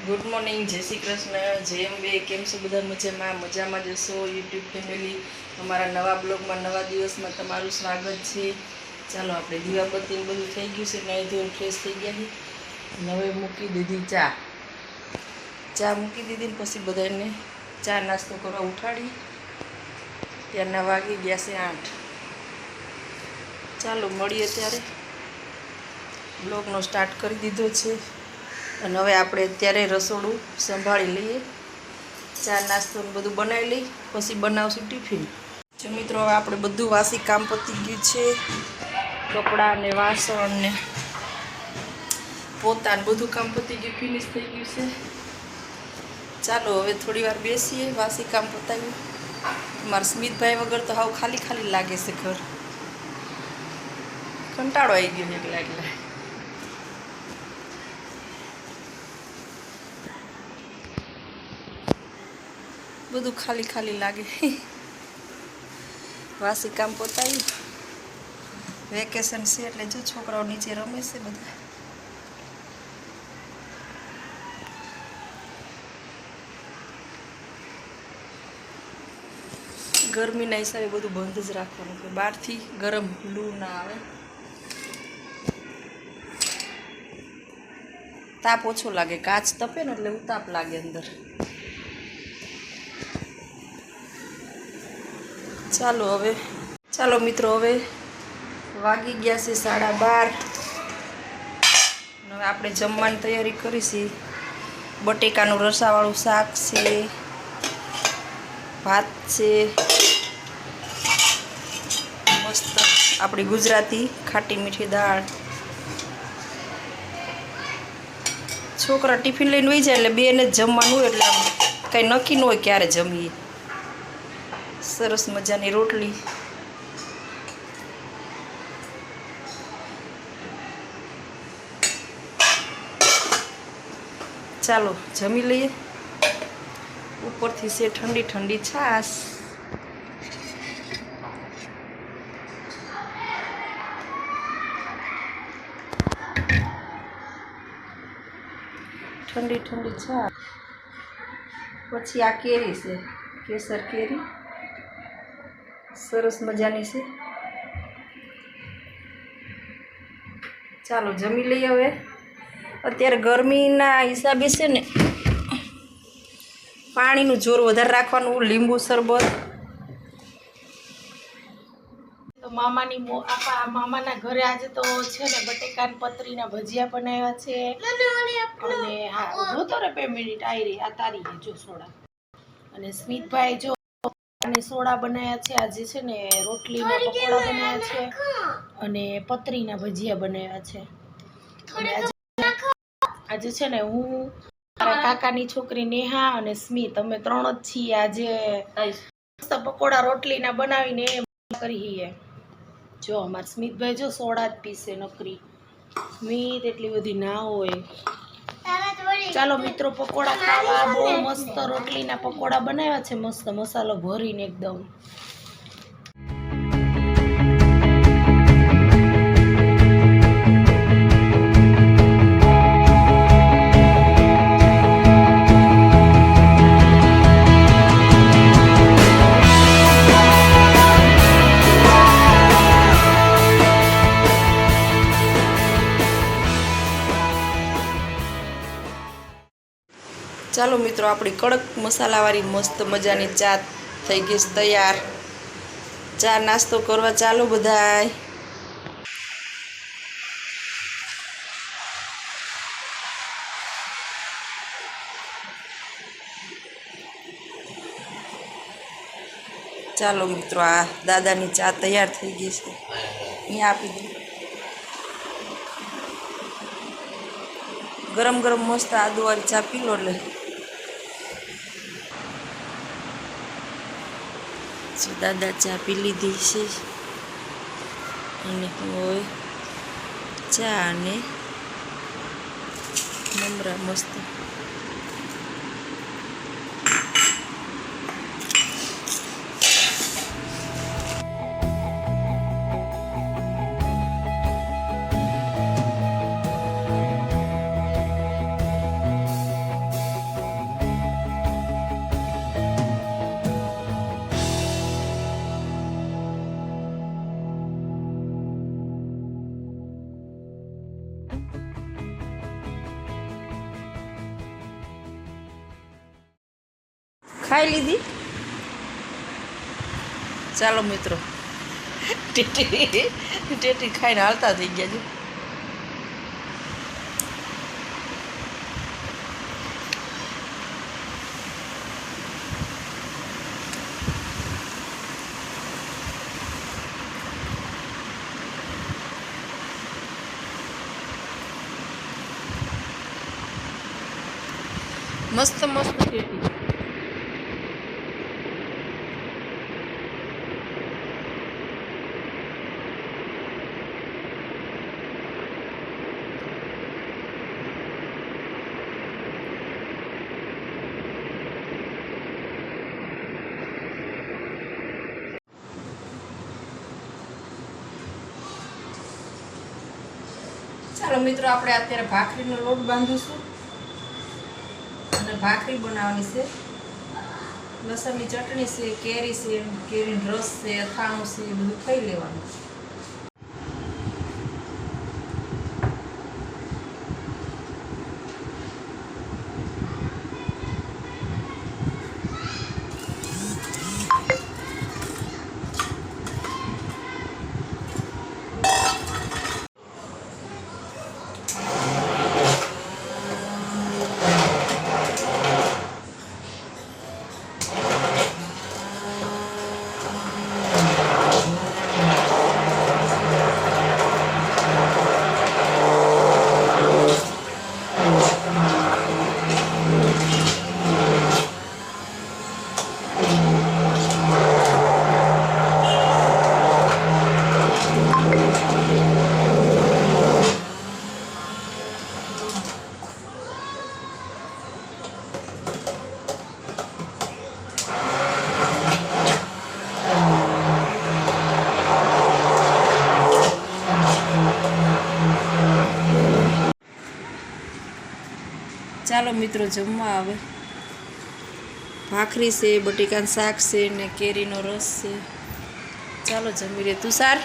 Good morning, જય શ્રી કૃષ્ણ, જય અંબે. કેમ છો બધા? મજામાં જશો. યુટ્યુબ ફેમિલી અમારા નવા બ્લોગમાં નવા દિવસમાં તમારું સ્વાગત છે. ચાલો આપણે દીવાબત્તી બધું થઈ ગયું છે, નાહી ધોઈને ફ્રેશ થઈ ગયા છે. હવે મૂકી દીધી ચા મૂકી દીધી ને પછી બધાને ચા નાસ્તો કરવા ઉઠાડી. ત્યારના વાગી ગયા છે 8. ચાલો મળીએ ત્યારે. બ્લોગનો સ્ટાર્ટ કરી દીધો છે અને હવે આપણે અત્યારે રસોડું સંભાળી લઈએ. ચા નાસ્તો ને બધું બનાવી લઈ, પછી બનાવશું ટિફિન. જો મિત્રો, હવે આપણે બધું વાસી કામ પતી ગયું છે. કપડાં ને વાસણ ને પોતા ને બધું કામ પતી ગયું, ફિનિશ થઈ ગયું છે. ચાલો હવે થોડી વાર બેસીએ. વાસી કામ પતાવ્યું. મારા સ્મિતભાઈ વગર તો હાવ ખાલી ખાલી લાગે છે ઘર. કંટાળો આવી ગયો એકલા એકલા. બધું ખાલી ખાલી લાગે. વાસી કામ પતાવ્યું. વેકેશન છે એટલે જો છોકરાઓ નીચે રમે છે બધા. ગરમીના હિસાબે બધું બંધ જ રાખવાનું છે, બહારથી ગરમ લૂ ના આવે. તાપ ઓછો લાગે, કાચ તપે ને એટલે ઉતાપ લાગે અંદર. ચાલો મિત્રો, હવે વાગી ગયા છે 12:30. હવે આપણે જમવાની તૈયારી કરીશી. બટેકાનું રસાવાળું શાક છે, ભાત છે, મસ્ત આપણી ગુજરાતી ખાટી મીઠી દાળ. છોકરા ટિફિન લઈને વહી જાય એટલે બેને જ જમવાનું હોય, એટલે આમ કંઈ નક્કી ન હોય ક્યારે જમીએ. સરસ મજાની રોટલી. ચાલો જમી લઈએ. ઉપરથી છે ઠંડી ઠંડી છાશ. ઠંડી ઠંડી છાશ. પછી આ કેરી છે, કેસર કેરી, સરસ મજાની છે. ચાલો જમી લઈએ. હવે અત્યારે ગરમીના હિસાબે છે ને પાણીનું જોર વધારે રાખવાનું. લીંબુ શરબત તો મામાના ઘરે આજે તો છે ને બટેકા પતરીના ભજીયા બનાવ્યા છે. અને હા, જોતો રે 2 મિનિટ આવી આ તારી જો સોડા. અને સ્મિતભાઈ જો અને સોડા બનાવ્યા છે. આજે છે ને રોટલીના પકોડા બનાવ્યા છે અને પતરીના ભજીયા બનાવ્યા છે. અને આજે છે ને હું, મારા કાકાની છોકરી નેહા અને સ્મિત, અમે 3 જ છીએ. આજે મસ્ત પકોડા રોટલીના બનાવીને કરીએ. જો અમારા સ્મિતભાઈ જો સોડા જ પીશે નકરી. સ્મિત એટલી બધી ના હોય. ચાલો મિત્રો, પકોડા ખાવા. બહુ મસ્ત રોટલીના પકોડા બનાવ્યા છે, મસ્ત મસાલો ભરીને એકદમ. ચાલો મિત્રો, આપણી કડક મસાલાવાળી મસ્ત મજાની ચા થઈ ગઈ છે તૈયાર. ચા નાસ્તો કરવા ચાલો બધાય. ચાલો મિત્રો, આ દાદાની ચા તૈયાર થઈ ગઈ છે. અહીંયા આપી દઉં. ગરમ ગરમ મસ્ત આદુવાળી ચા પી લો એટલે. દાદા ચા પી લીધી છે અને હવે ચા અને મમરા મસ્ત. ખાઈ લીધી. ચાલો મિત્રો, ટેટી ખાઈને હાલતા થઈ ગયા છે. મસ્ત મસ્ત ટેટી. ચાલો મિત્રો, આપણે અત્યારે ભાખરીનો લોટ બાંધીશું અને ભાખરી બનાવવાની છે. લસણની ચટણી છે, કેરી છે, કેરીનો રસ છે, અથાણું છે, બધું ખાઈ લેવાનું. ચાલો મિત્રો, જમવા આવે. ભાખરી છે, બટેકાનું શાક છે ને કેરીનો રસ છે. ચાલો જમી લે. તુષાર,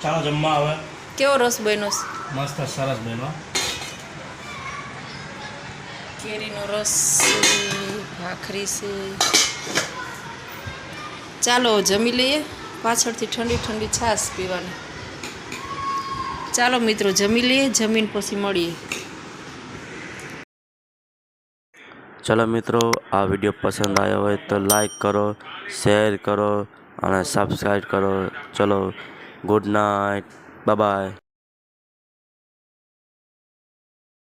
ચાલો જમવા આવે. કેવો રસ બન્યો? મસ્ત સરસ બન્યો. કેરીનો રસ છે, ભાખરી છે. ચાલો જમી લઈએ. પાછળથી ઠંડી ઠંડી છાશ પીવાની. ચાલો મિત્રો, જમી લઈએ. જમીન પછી મળીએ. ચલો મિત્રો, આ વિડીયો પસંદ આવ્યો હોય તો લાઈક કરો, શેર કરો અને સબસ્ક્રાઈબ કરો. ચલો, ગુડ નાઇટ, બાય બાય.